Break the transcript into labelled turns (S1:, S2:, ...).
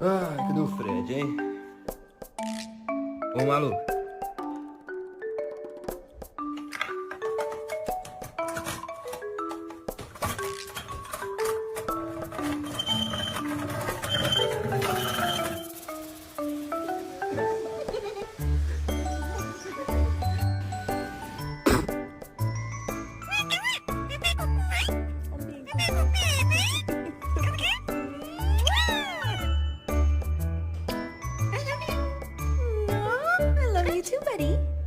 S1: Ai, cadê o Fred, hein? Ô, maluco.
S2: I love you too, buddy.